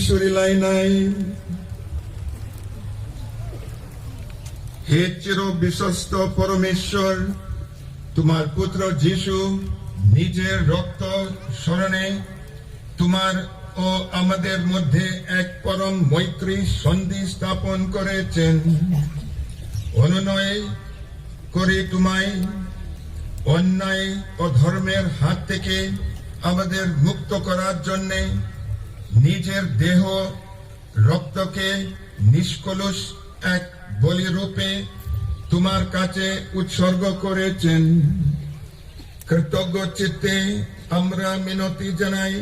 সুরিলাইনাই হে চির বিশ্বস্ত পরমেশ্বর, তোমার পুত্র যিশু নিজের রক্ত স্মরণে তোমার ও আমাদের মধ্যে এক পরম মৈত্রী সন্ধি স্থাপন করেছেন। অনুনয় করে তোমায় অন্যায় ও ধর্মের হাত থেকে আমাদের মুক্ত করার জন্য নিজের দেহ রক্তকে নিষ্কলুষ এক বলিরূপে তোমার কাছে উৎসর্গ করেছেন। কৃতজ্ঞ চিত্তে আমরা মিনতি জানাই,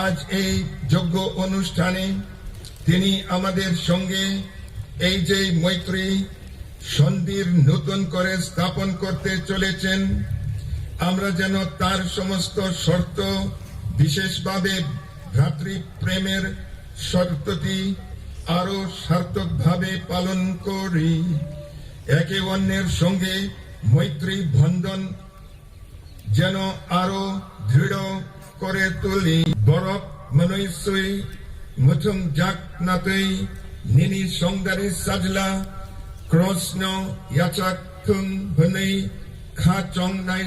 আজ এই যজ্ঞ অনুষ্ঠানে তিনি আমাদের সঙ্গে এই যে মৈত্রী সন্ধির নতুন করে স্থাপন করতে চলেছেন, আমরা যেন তার সমস্ত শর্ত বিশেষভাবে ভ্রাতৃপ্রেমের শর্তটি আরো সার্থকভাবে পালন করি। একে অন্যের সঙ্গে মৈত্রী বন্ধন যেন আরো দৃঢ় করে তুলি। বরফ মনুষ্যই মুথুম জাক নাতই নিনি সংদারি সাজলা ক্রস্ন ইয়াচাক থুম হনই খা চং নাই